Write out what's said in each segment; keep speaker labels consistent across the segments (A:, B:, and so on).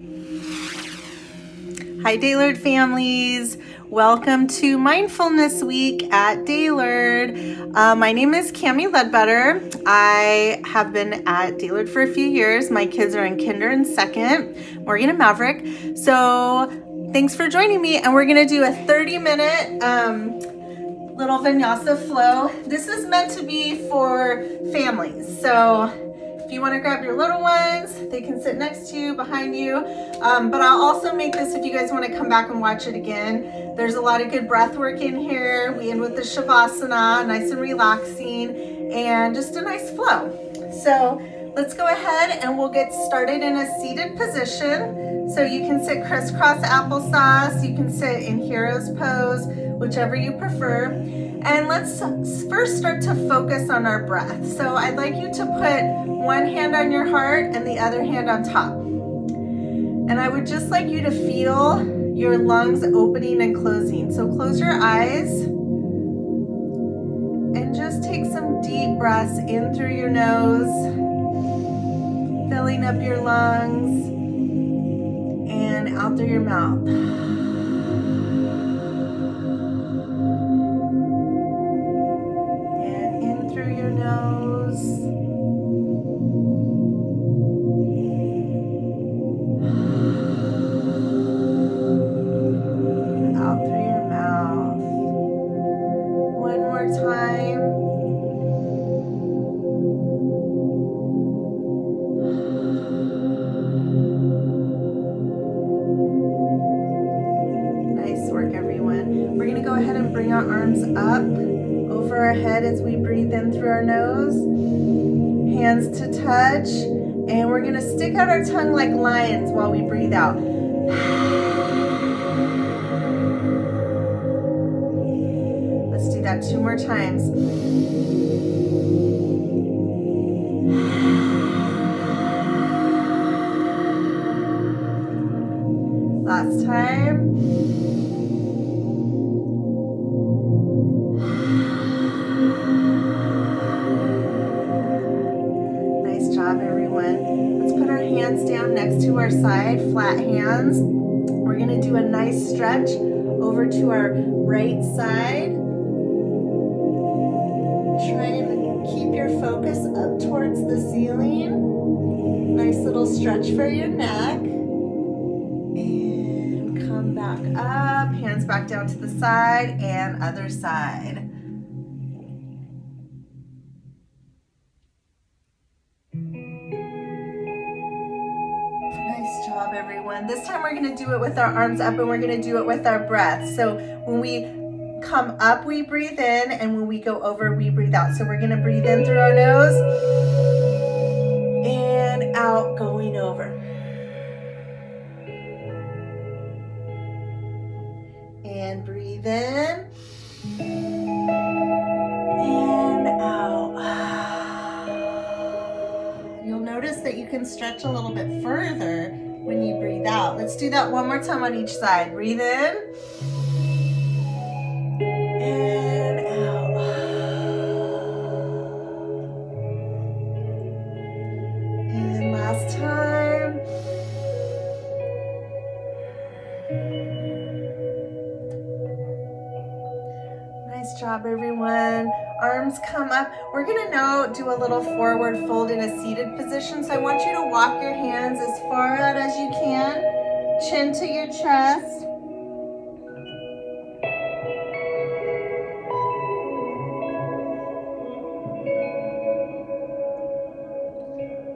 A: Hi Dailard families, welcome to Mindfulness Week at Dailard. My name is Cami Ledbetter. I have been at Dailard for a few years. My kids are in kinder and second, Morgan and Maverick. So thanks for joining me, and we're gonna do a 30-minute little vinyasa flow. This is meant to be for families. So if you want to grab your little ones, they can sit next to you, behind you. But I'll also make this if you guys want to come back and watch it again. There's a lot of good breath work in here. We end with the Shavasana, nice and relaxing, and just a nice flow. So let's go ahead and we'll get started in a seated position. So you can sit crisscross applesauce, you can sit in hero's pose, whichever you prefer. And let's first start to focus on our breath. So I'd like you to put one hand on your heart and the other hand on top. And I would just like you to feel your lungs opening and closing. So close your eyes and just take some deep breaths in through your nose, filling up your lungs, and out through your mouth. Arms up over our head as we breathe in through our nose, hands to touch, and we're going to stick out our tongue like lions while we breathe out. Let's do that 2 more times. Last time. Down next to our side, flat hands. We're going to do a nice stretch over to our right side. Try and keep your focus up towards the ceiling. Nice little stretch for your neck. And come back up, hands back down to the side and other side. Everyone. This time we're going to do it with our arms up and we're going to do it with our breath. So when we come up, we breathe in, and when we go over, we breathe out. So we're going to breathe in through our nose and out, going over. And breathe in and out. You'll notice that you can stretch a little bit further when you breathe out. Let's do that one more time on each side. Breathe in and out. And last time. Nice job, everyone. Arms come up. We're gonna now do a little forward fold in a seated position. So I want you to walk your hands as far out as you can, chin to your chest.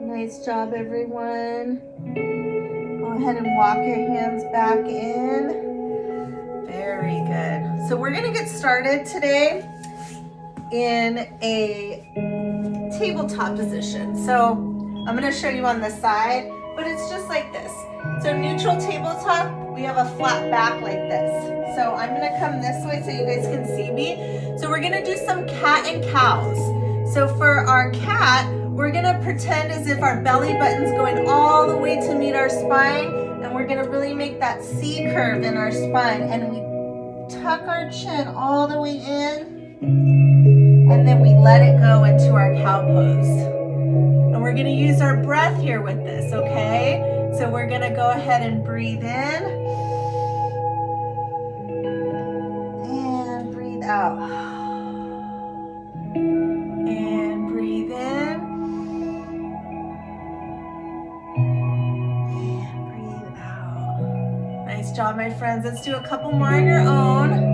A: Nice job, everyone. Go ahead and walk your hands back in. Very good. So we're gonna get started today in a tabletop position. So I'm going to show you on the side, but it's just like this. So neutral tabletop, we have a flat back like this. So I'm going to come this way so you guys can see me. So we're going to do some cat and cows. So for our cat, we're going to pretend as if our belly button's going all the way to meet our spine, and we're going to really make that C curve in our spine, and we tuck our chin all the way in. And then we let it go into our cow pose. And we're going to use our breath here with this, okay? So we're gonna go ahead and breathe in and breathe out. And breathe in and breathe out. Nice job, my friends. Let's do a couple more on your own.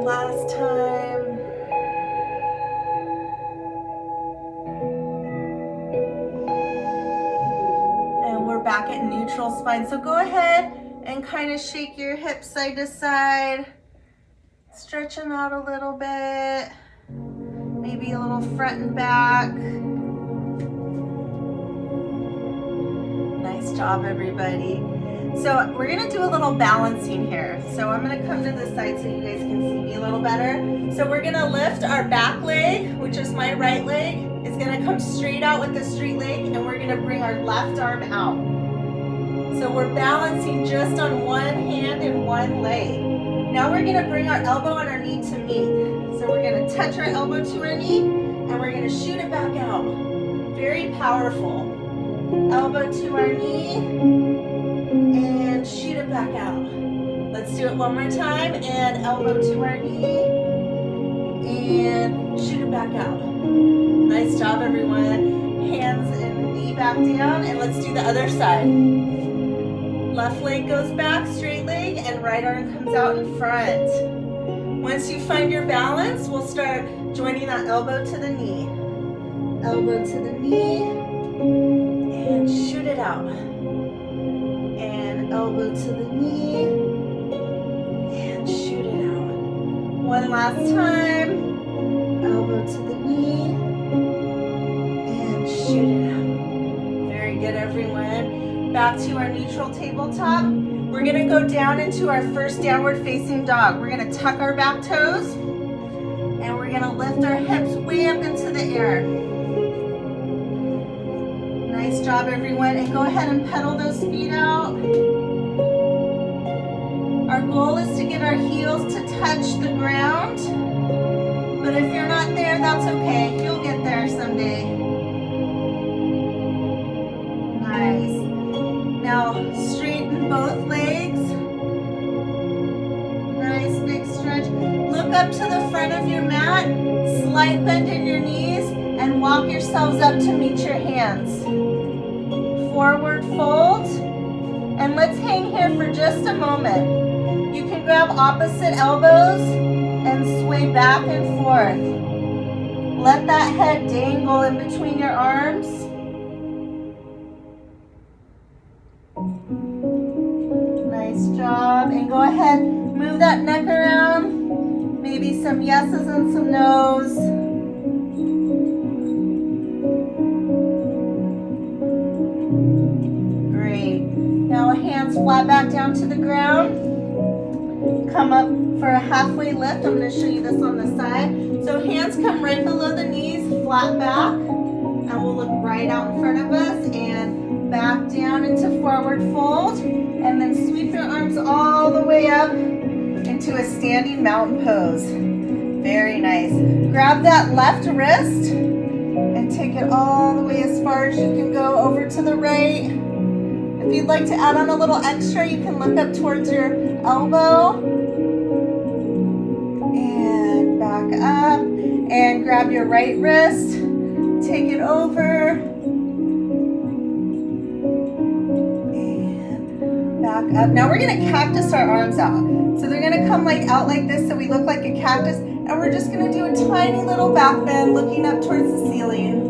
A: Last time. And we're back at neutral spine. So go ahead and kind of shake your hips side to side. Stretch them out a little bit. Maybe a little front and back. Nice job, everybody. So we're gonna do a little balancing here. So I'm gonna come to the side so you guys can see me a little better. So we're gonna lift our back leg, which is my right leg. It's gonna come straight out with the straight leg, and we're gonna bring our left arm out. So we're balancing just on one hand and one leg. Now we're gonna bring our elbow and our knee to meet. So we're gonna touch our elbow to our knee, and we're gonna shoot it back out. Very powerful. Elbow to our knee, and shoot it back out. Let's do it one more time, and elbow to our knee, and shoot it back out. Nice job, everyone. Hands and knee back down, and let's do the other side. Left leg goes back, straight leg, and right arm comes out in front. Once you find your balance, we'll start joining that elbow to the knee. Elbow to the knee, and shoot it out. And elbow to the knee, and shoot it out. One last time. Elbow to the knee, and shoot it out. Very good, everyone. Back to our neutral tabletop. We're gonna go down into our first downward facing dog. We're gonna tuck our back toes, and we're gonna lift our hips way up into the air. Nice job, everyone. And go ahead and pedal those feet out. Our goal is to get our heels to touch the ground. But if you're not there, that's okay. You'll get there someday. Nice. Now, straighten both legs. Nice big stretch. Look up to the front of your mat. Slight bend in your knees, and walk yourselves up to meet your hands. Forward fold, and let's hang here for just a moment. You can grab opposite elbows and sway back and forth. Let that head dangle in between your arms. Nice job, and go ahead, move that neck around. Maybe some yeses and some nos. Now hands flat back down to the ground. Come up for a halfway lift. I'm going to show you this on the side. So hands come right below the knees, flat back. And we'll look right out in front of us and back down into forward fold. And then sweep your arms all the way up into a standing mountain pose. Very nice. Grab that left wrist and take it all the way as far as you can go over to the right. If you'd like to add on a little extra, you can look up towards your elbow and back up and grab your right wrist, take it over and back up. Now we're going to cactus our arms out. So they're going to come like out like this so we look like a cactus, and we're just going to do a tiny little back bend looking up towards the ceiling.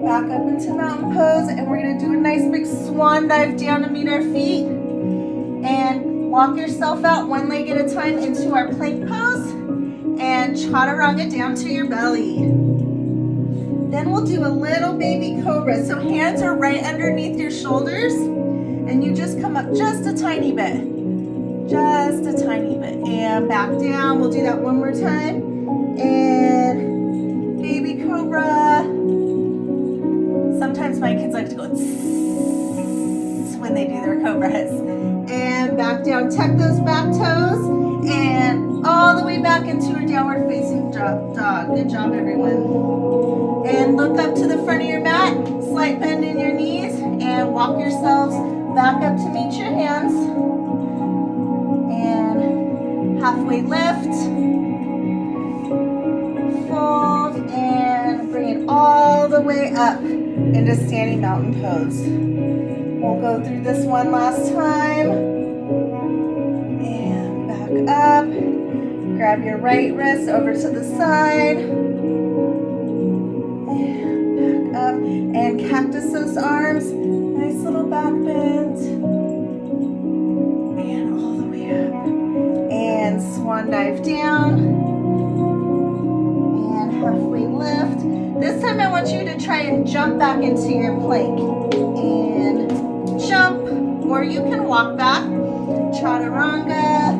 A: Back up into mountain pose, and we're going to do a nice big swan dive down to meet our feet, and walk yourself out one leg at a time into our plank pose, and chaturanga down to your belly. Then we'll do a little baby cobra. So hands are right underneath your shoulders, and you just come up just a tiny bit, and back down. We'll do that one more time, and baby cobra. Sometimes my kids like to go when they do their cobras. And back down, tuck those back toes, and all the way back into our downward facing dog. Good job, everyone. And look up to the front of your mat, slight bend in your knees, and walk yourselves back up to meet your hands. And halfway lift, fold, and bring it all the way up into standing mountain pose. We'll go through this one last time. And back up. Grab your right wrist over to the side. And back up. And cactus those arms. Nice little back bend. And all the way up. And swan dive down. And halfway lift. This time I want you to try and jump back into your plank. And jump, or you can walk back. Chaturanga.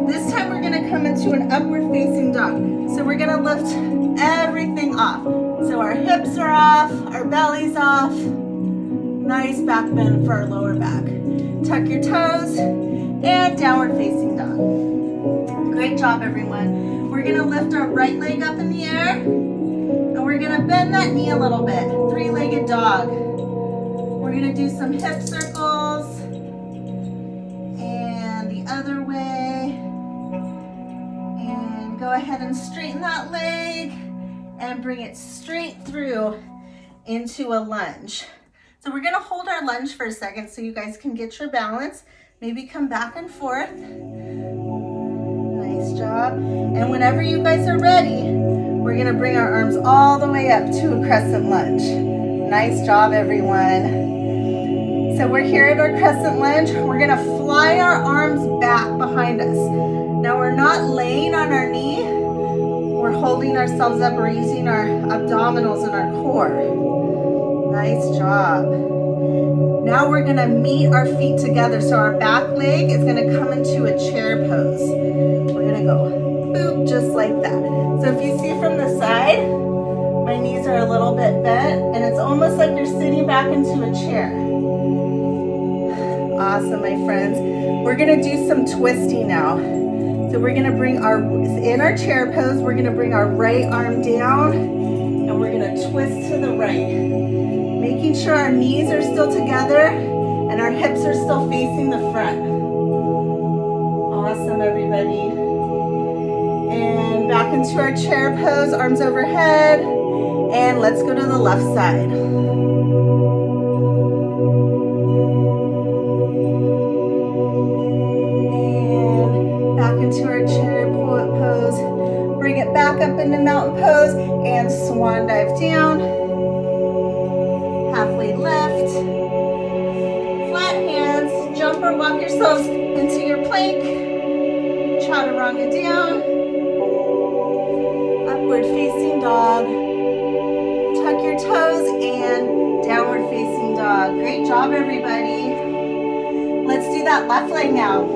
A: This time we're gonna come into an upward facing dog. So we're gonna lift everything off. So our hips are off, our belly's off. Nice back bend for our lower back. Tuck your toes and downward facing dog. Great job, everyone. We're gonna lift our right leg up in the air and we're gonna bend that knee a little bit. Three-legged dog. We're gonna do some hip circles and the other way. And go ahead and straighten that leg and bring it straight through into a lunge. So we're gonna hold our lunge for a second so you guys can get your balance. Maybe come back and forth. Nice job. And whenever you guys are ready, we're gonna bring our arms all the way up to a crescent lunge. Nice job, everyone. So we're here at our crescent lunge. We're gonna fly our arms back behind us. Now we're not laying on our knee. We're holding ourselves up. We're using our abdominals and our core. Nice job. Now we're gonna meet our feet together. So our back leg is gonna come into a chair pose. We're gonna go boop, just like that. So if you see from the side, my knees are a little bit bent and it's almost like you're sitting back into a chair. Awesome, my friends. We're gonna do some twisting now. So we're gonna bring in our chair pose, we're gonna bring our right arm down and we're gonna twist to the right. Making sure our knees are still together and our hips are still facing the front. Awesome, everybody. And back into our chair pose, arms overhead. And let's go to the left side. Into our chair pose, bring it back up into mountain pose and swan dive down, halfway lift, flat hands, jump or walk yourselves into your plank, chaturanga down, upward facing dog, tuck your toes and downward facing dog. Great job, everybody. Let's do that left leg now.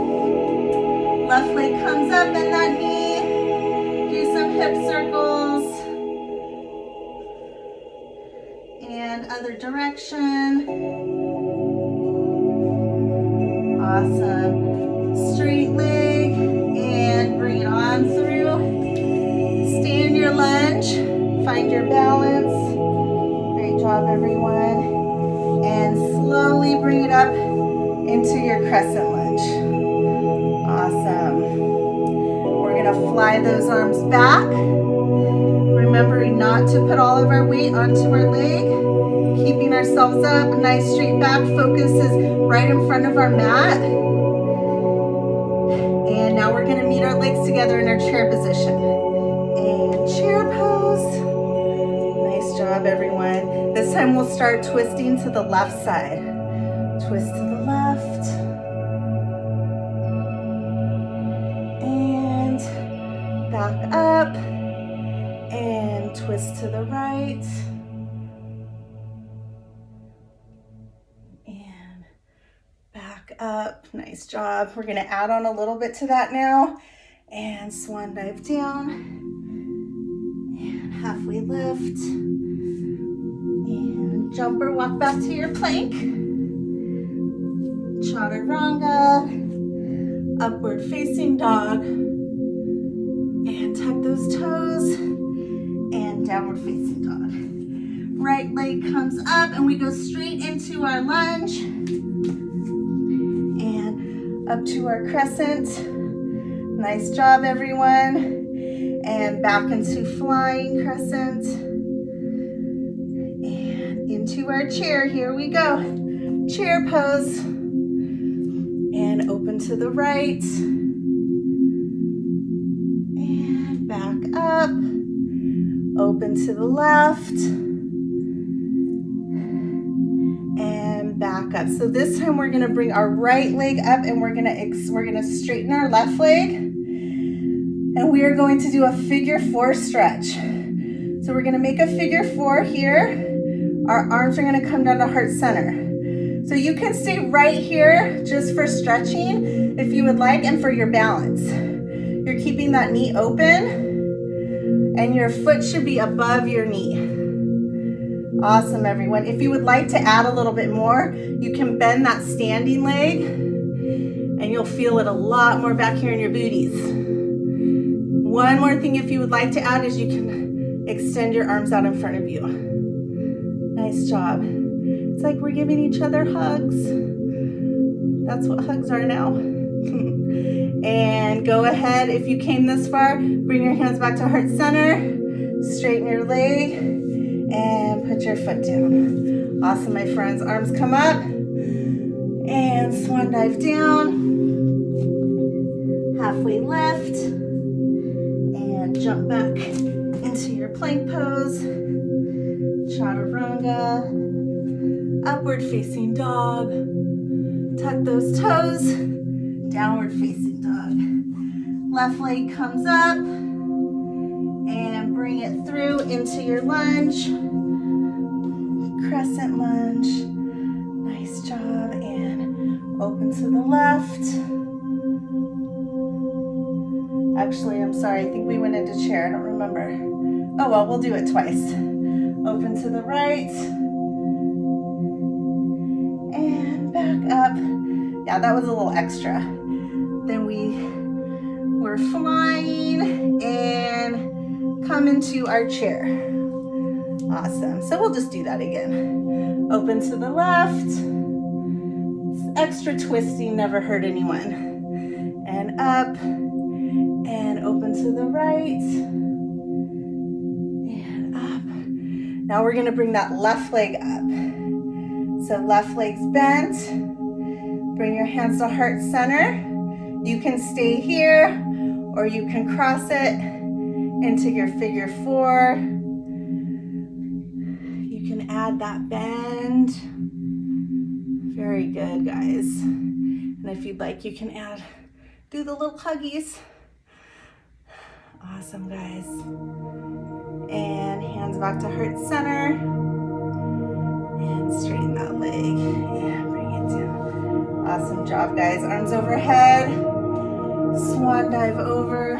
A: Left leg comes up in that knee. Do some hip circles. And other direction. Awesome. Straight leg and bring it on through. Stay in your lunge. Find your balance. Great job, everyone. And slowly bring it up into your crescent lunge. Awesome. We're gonna fly those arms back. Remembering not to put all of our weight onto our leg. Keeping ourselves up, nice straight back. Focus is right in front of our mat. And now we're gonna meet our legs together in our chair position. And chair pose. Nice job, everyone. This time we'll start twisting to the left side. Twist to the left. Back up and twist to the right and back up. Nice job. We're going to add on a little bit to that now and swan dive down and halfway lift and jump or walk back to your plank. Chaturanga, upward facing dog. those toes, and downward facing dog. Right leg comes up and we go straight into our lunge and up to our crescent. Nice job, everyone. And back into flying crescent. And into our chair. Here we go. Chair pose. And open to the right. And back up. Open to the left. And back up. So this time we're gonna bring our right leg up and we're gonna straighten our left leg. And we are going to do a figure 4 stretch. So we're gonna make a figure 4 here. Our arms are gonna come down to heart center. So you can stay right here just for stretching if you would like and for your balance. You're keeping that knee open and your foot should be above your knee. Awesome, everyone. If you would like to add a little bit more, you can bend that standing leg and you'll feel it a lot more back here in your booties. One more thing if you would like to add is you can extend your arms out in front of you. Nice job. It's like we're giving each other hugs. That's what hugs are now. And go ahead, if you came this far, bring your hands back to heart center, straighten your leg, and put your foot down. Awesome, my friends. Arms come up, and swan dive down. Halfway lift, and jump back into your plank pose. Chaturanga, upward facing dog. Tuck those toes, downward facing dog. Left leg comes up and bring it through into your lunge. Crescent lunge. Nice job. And open to the left. Actually, I'm sorry. I think we went into chair. I don't remember. Oh, well, we'll do it twice. Open to the right. And back up. Yeah, that was a little extra. Then we're flying and come into our chair. Awesome. So we'll just do that again. Open to the left. Extra twisting never hurt anyone. And up. And open to the right. And up. Now we're going to bring that left leg up. So left leg's bent. Bring your hands to heart center. You can stay here or you can cross it into your figure 4. You can add that bend. Very good, guys. And if you'd like, you can do the little huggies. Awesome, guys. And hands back to heart center. And straighten that leg. And bring it down. Awesome job, guys. Arms overhead. Swan dive over.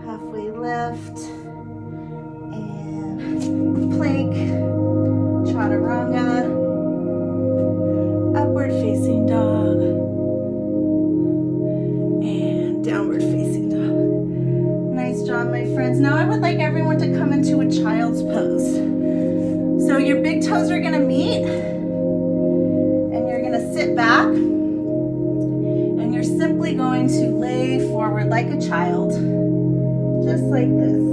A: Halfway lift. And plank. Chaturanga. Upward facing dog. And downward facing dog. Nice job, my friends. Now I would like everyone to come into a child's pose. So your big toes are gonna meet. And you're gonna sit back. And you're simply going to lay forward like a child. Just like this.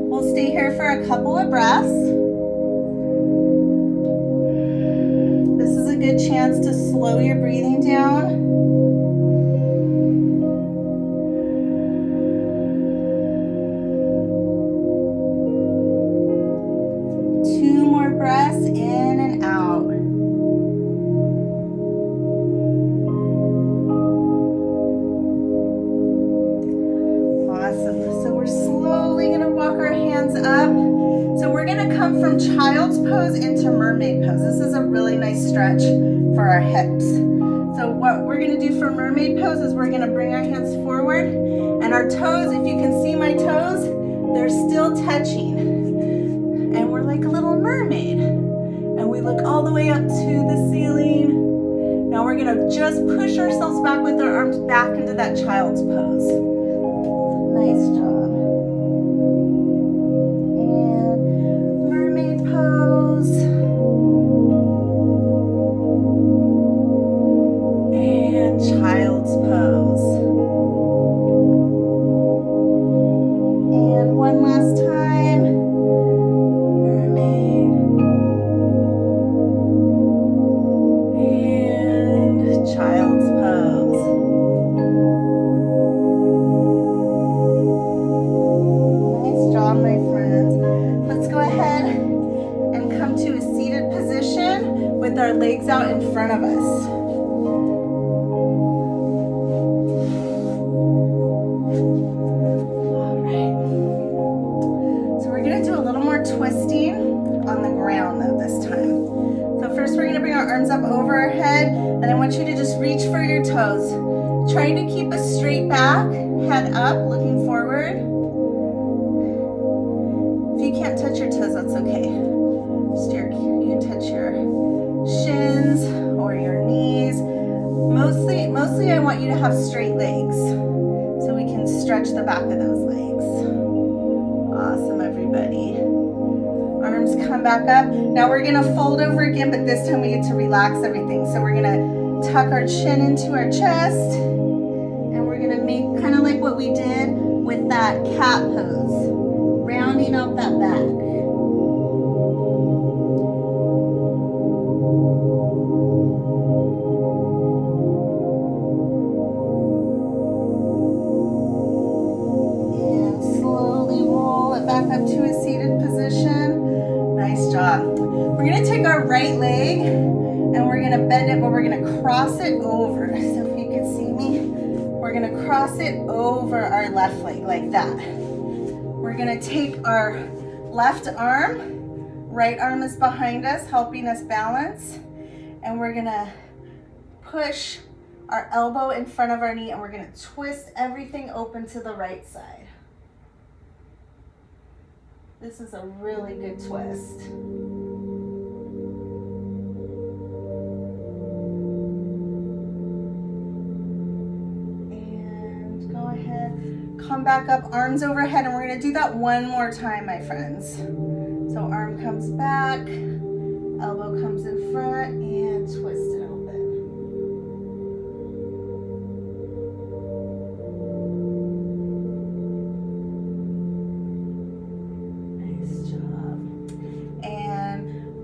A: We'll stay here for a couple of breaths. This is a good chance to slow your breathing down. Two more breaths in and out. Awesome. So we're slowly going to walk our hands up. So we're going to come from child's pose into mermaid pose. This is a really nice stretch for our hips. So what we're going to do for mermaid pose is we're going to bring our hands forward and our toes, if you can see my toes, they're still touching. And we're like a little mermaid. And we look all the way up to the ceiling Now we're gonna just push ourselves back with our arms back into that child's pose. Nice job. And mermaid pose. And child's pose. And one last time. Mermaid. And child's pose. Nice job, my friends. Let's go ahead and come to a seated position with our legs out in front of us. All right. So we're going to do a little more twisting on the ground though this time. So first we're going to bring our arms up over our head, and I want you to just reach for your toes. Trying to keep a straight back, head up, looking forward. If you can't touch your toes, that's okay. You can touch your shins or your knees. Mostly I want you to have straight legs so we can stretch the back of those legs. Awesome, everybody. Arms come back up. Now we're gonna fold over again, but this time we get to relax everything. So we're gonna tuck our chin into our chest, and we're gonna make kind of like what we did with that cat pose, rounding out that back. Back up to a seated position. Nice job. We're going to take our right leg and we're going to bend it, but we're going to cross it over. So if you can see me, we're going to cross it over our left leg like that. We're going to take our left arm, right arm is behind us, helping us balance, and we're going to push our elbow in front of our knee, and we're going to twist everything open to the right side. This is a really good twist. And go ahead, come back up, arms overhead, and we're gonna do that one more time, my friends. So arm comes back, elbow comes in front, and twist it open.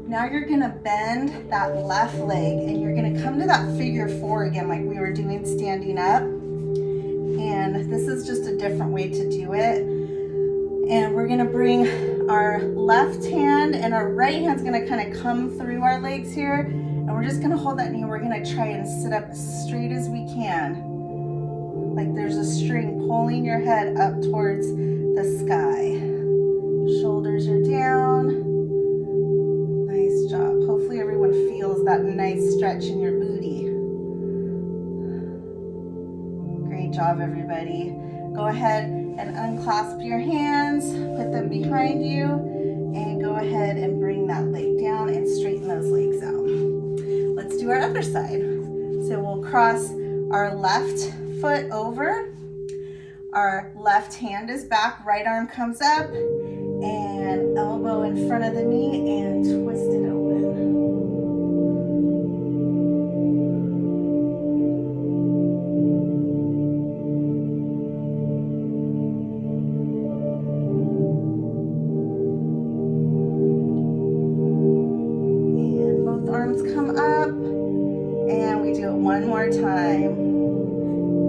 A: Now you're gonna bend that left leg and you're gonna come to that figure four again like we were doing standing up. And this is just a different way to do it. And we're gonna bring our left hand and our right hand's gonna kind of come through our legs here. And we're just gonna hold that knee. We're gonna try and sit up as straight as we can. Like there's a string pulling your head up towards the sky. Shoulders are down. Nice job. Hopefully everyone feels that nice stretch in your booty. Great job, everybody. Go ahead and unclasp your hands, put them behind you, and go ahead and bring that leg down and straighten those legs out. Let's do our other side. So we'll cross our left foot over. Our left hand is back, right arm comes up, and elbow in front of the knee and twist it open. And both arms come up, and we do it one more time.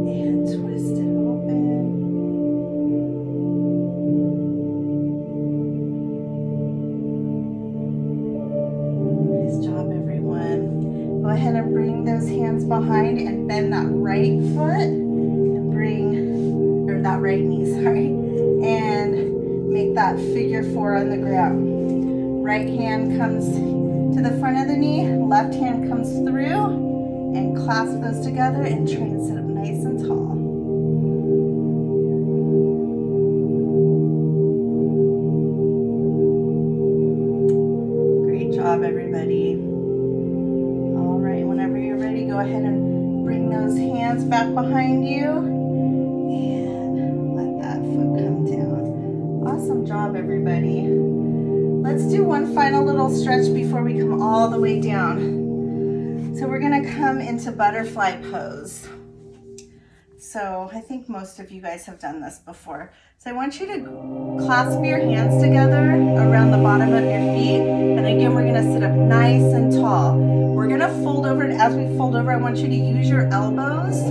A: And twist it open. Go ahead and bring those hands behind and bend that right foot and or that right knee, and make that figure four on the ground. Right hand comes to the front of the knee, left hand comes through, and clasp those together and try and sit up nice and tall. Great job, everybody. Go ahead ready. Let's do one final little stretch before we come all the way down. So we're gonna come into butterfly pose. So I think most of you guys have done this before. So I want you to clasp your hands together around the bottom of your feet. And again, we're gonna sit up nice and tall. We're gonna fold over, and as we fold over, I want you to use your elbows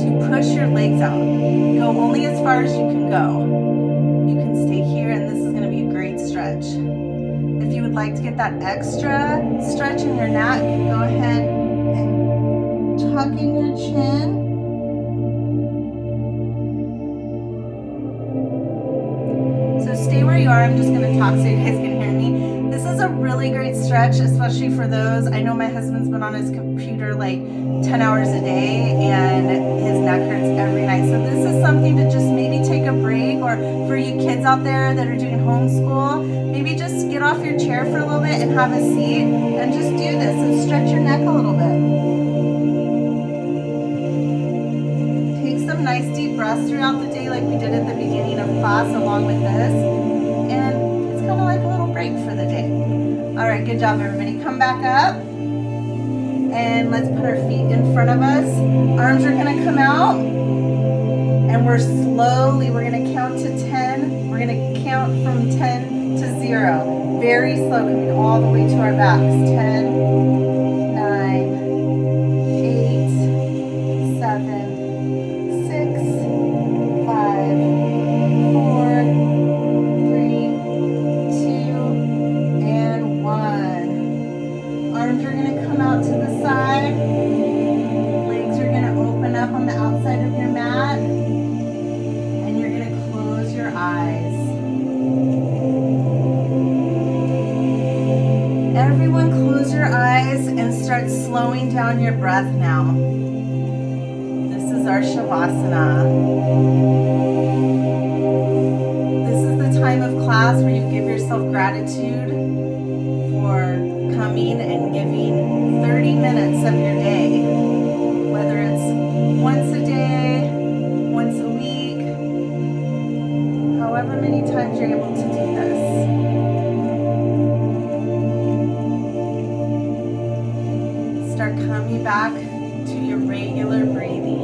A: to push your legs out. Go only as far as you can go. You can stay here, and this is gonna be a great stretch. If you would like to get that extra stretch in your neck, go ahead and tuck in your chin. Stay where you are. I'm just going to talk so you guys can hear me. This is a really great stretch, especially for those. I know my husband's been on his computer like 10 hours a day and his neck hurts every night. So this is something to just maybe take a break, or for you kids out there that are doing homeschool, maybe just get off your chair for a little bit and have a seat and just do this and stretch your neck a little bit. Take some nice deep breaths throughout the day like we did at the beginning of class along with this. And it's kind of like a little break for the day. All right, good job, everybody. Come back up. And let's put our feet in front of us. Arms are going to come out. And we're going to count to 10. We're going to count from 10 to 0. Very slow, coming all the way to our backs. 10, 9, 8, 7, 6, 5, 4, 2, and 1. Arms are going to come out to the side. Legs are going to open up on the outside of your mat. And you're going to close your eyes. Everyone close your eyes and start slowing down your breath now. This is our Shavasana. This is the time of class where you give yourself gratitude for coming and giving 30 minutes of your day, whether it's once a day, once a week, however many times you're able to do this. Start coming back to your regular breathing.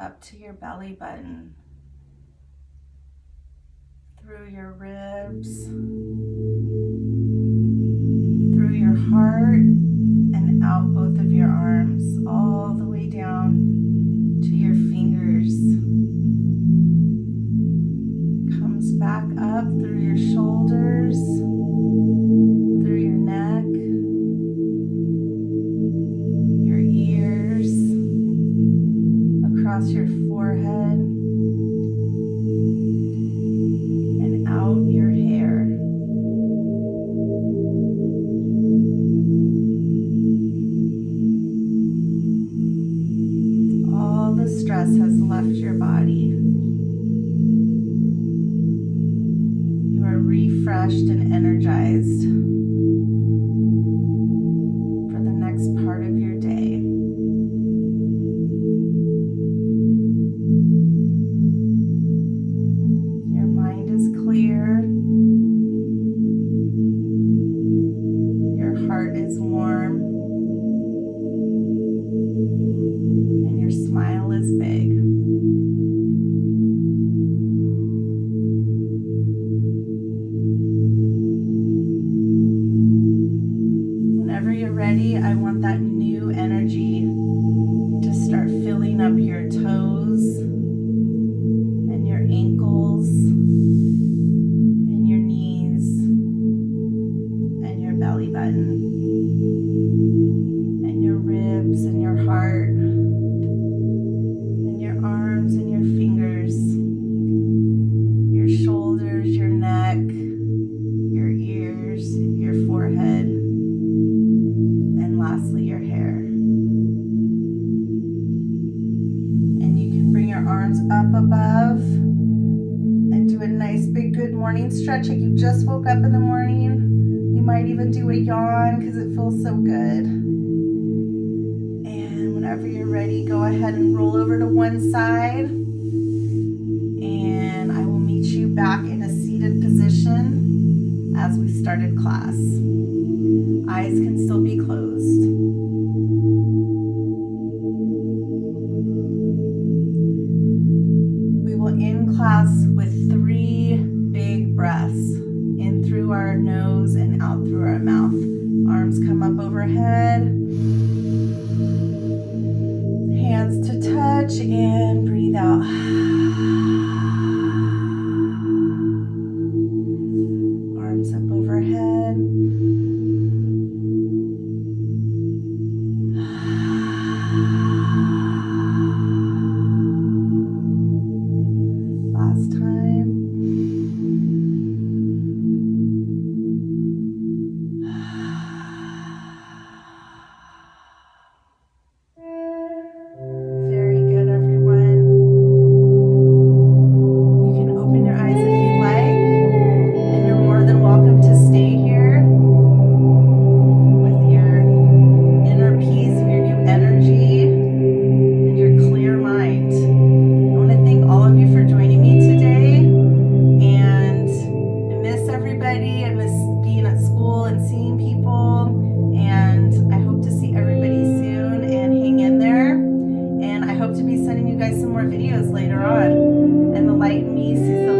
A: Up to your belly button, through your ribs, through your heart, and out both of your arms, all the way down to your fingers. Comes back up through your shoulders, through your neck, your ears, across your forehead, and out your hair. All the stress has left your body. You are refreshed and energized for the next part of your day. Clear. Your heart is warm. And your smile is big. Whenever you're ready, I want that new energy to start filling up your toes. lastly, your hair. And you can bring your arms up above and do a nice big good morning stretch like you just woke up in the morning. You might even do a yawn because it feels so good. And whenever you're ready, go ahead and roll over to one side. And I will meet you back in a seated position as we started class. Eyes can still be closed. We will end class with 3 big breaths. In through our nose and out through our mouth. Arms come up overhead. Hands to touch and breathe out. Arms up overhead. Last time. Very good, everyone. You can open your eyes if you like, and you're more than welcome to stay here with your inner peace, your new energy, and your clear mind. I want to thank all of you for joining me today, and I miss everybody. I miss being at school and seeing people, and I hope to see everybody soon, and hang in there. And I hope to be sending you guys some more videos later on. And the light in me sees the